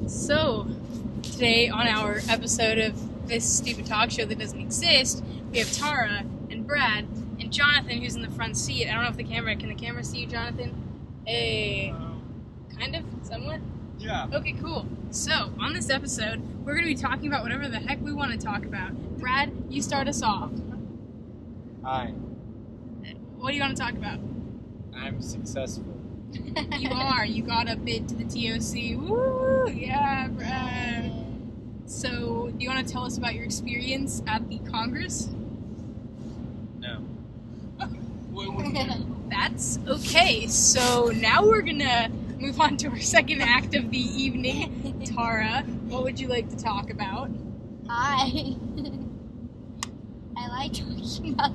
So, today on our episode of this stupid talk show that doesn't exist, we have Tara and Brad and Jonathan, who's in the front seat. I don't know if can the camera see you, Jonathan? Kind of? Somewhat? Yeah. Okay, cool. So, on this episode, we're going to be talking about whatever the heck we want to talk about. Brad, you start us off. Hi. What do you want to talk about? I'm successful. You are. You got a bid to the TOC. Woo! Yeah, Brad. So, do you want to tell us about your experience at the Congress? No. That's okay. So, now we're going to move on to our second act of the evening. Tara, what would you like to talk about? I like talking about...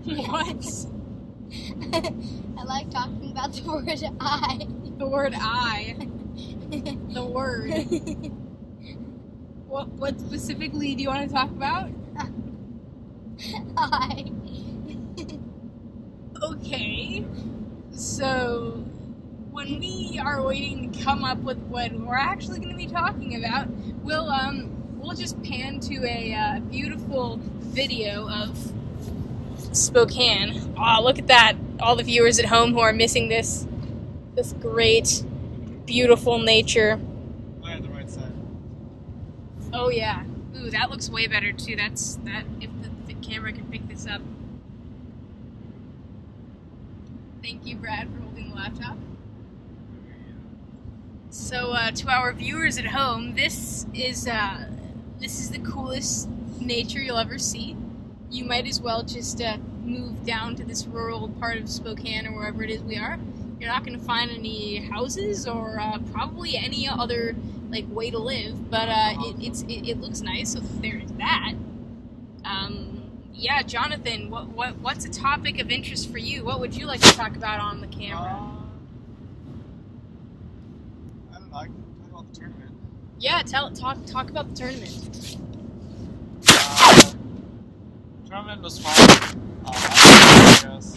What? I like talking about the word I. The word I. The word. What specifically do you want to talk about? I. Okay. So, when we are waiting to come up with what we're actually going to be talking about, we'll just pan to a beautiful video of Spokane. Oh, look at that. All the viewers at home who are missing this great, beautiful nature. I on the right side. Oh yeah. Ooh, that looks way better too. If the camera can pick this up. Thank you, Brad, for holding the laptop. So, to our viewers at home, this is the coolest nature you'll ever see. You might as well just move down to this rural part of Spokane or wherever it is we are. You're not going to find any houses or probably any other way to live, but it looks nice. So there's that. Yeah, Jonathan, what's a topic of interest for you? What would you like to talk about on the camera? I don't know. I can talk about the tournament. Yeah, talk about the tournament. Tournament was fun. I guess.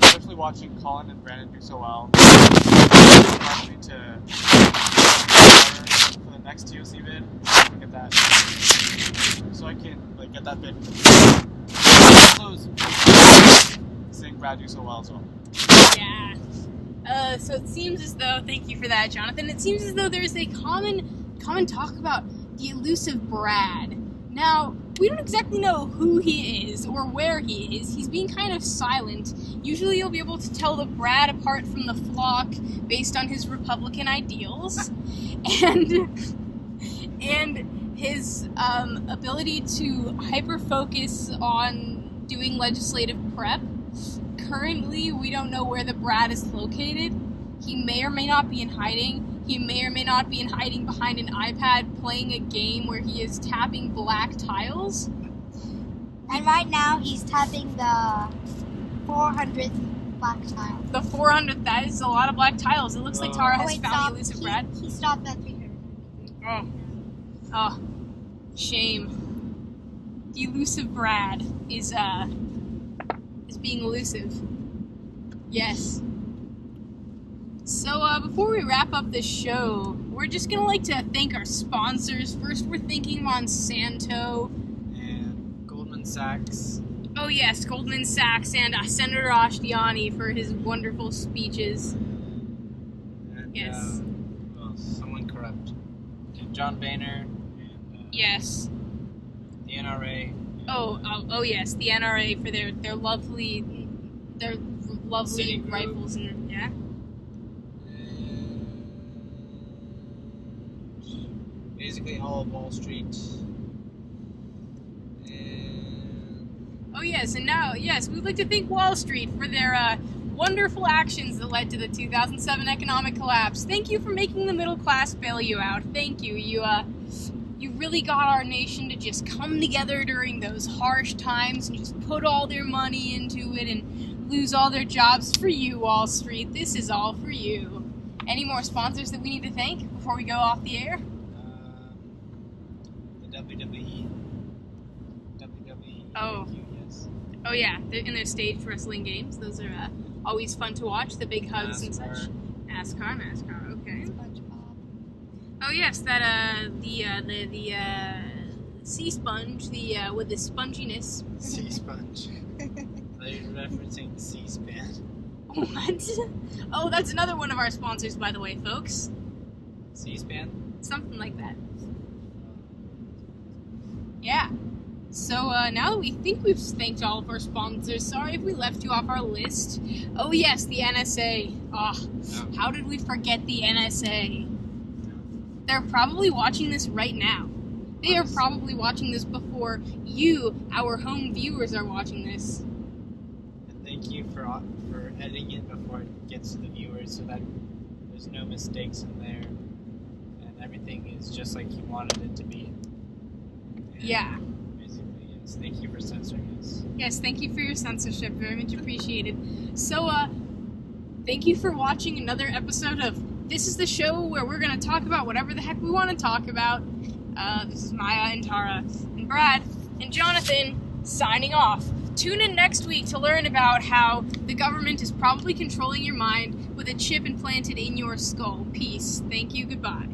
Especially watching Colin and Brandon do so well. It me to for the next TOC bid. Get that. So I can get that bid. Also, seeing Brad do so well as well. Yeah. So it seems as though, thank you for that, Jonathan, it seems as though there's a common talk about the elusive Brad. Now, we don't exactly know who he is or where he is. He's being kind of silent. Usually you'll be able to tell the Brad apart from the flock based on his Republican ideals and his ability to hyper-focus on doing legislative prep. Currently, we don't know where the Brad is located. He may or may not be in hiding. He may or may not be in hiding behind an iPad playing a game where he is tapping black tiles. And right now, he's tapping the 400th black tile. The 400th, that is a lot of black tiles. It looks like Tara has found the elusive Brad. He stopped at 300. Oh, shame. The elusive Brad is being elusive. Yes. So, before we wrap up this show, we're just gonna to thank our sponsors. First, we're thanking Monsanto. And Goldman Sachs. Oh yes, Goldman Sachs and Senator Ashtiani for his wonderful speeches. And, Yes. Someone corrupt. And John Boehner. And, Yes. The NRA. Oh yes, the NRA for their lovely Citigroup. rifles and yeah. Basically all of Wall Street. And Oh yes, and now we'd like to thank Wall Street for their wonderful actions that led to the 2007 economic collapse. Thank you for making the middle class bail you out. Thank you. You really got our nation to just come together during those harsh times and just put all their money into it and lose all their jobs for you, Wall Street. This is all for you. Any more sponsors that we need to thank before we go off the air? the WWE. WWE. Oh. Thank you, yes. Oh yeah, they're in their staged wrestling games. Those are always fun to watch. The big hugs and such. NASCAR, okay. SpongeBob. Oh yes, that the sea sponge, with the sponginess. Sea sponge. They're referencing C-SPAN. What? Oh, that's another one of our sponsors, by the way, folks. C-SPAN? Something like that. Yeah. So now that we think we've thanked all of our sponsors, sorry if we left you off our list. Oh yes, the NSA. How did we forget the NSA? They're probably watching this right now. They are probably watching this before you, our home viewers, are watching this. And thank you for editing it before it gets to the viewers so that there's no mistakes in there and everything is just like you wanted it to be. And Yeah. Basically, yes. Thank you for censoring us. Yes, thank you for your censorship. Very much appreciated. So, thank you for watching another episode of This Is the Show, where we're going to talk about whatever the heck we want to talk about. This is Maia and Tara and Brad and Jonathan signing off. Tune in next week to learn about how the government is probably controlling your mind with a chip implanted in your skull. Peace. Thank you. Goodbye.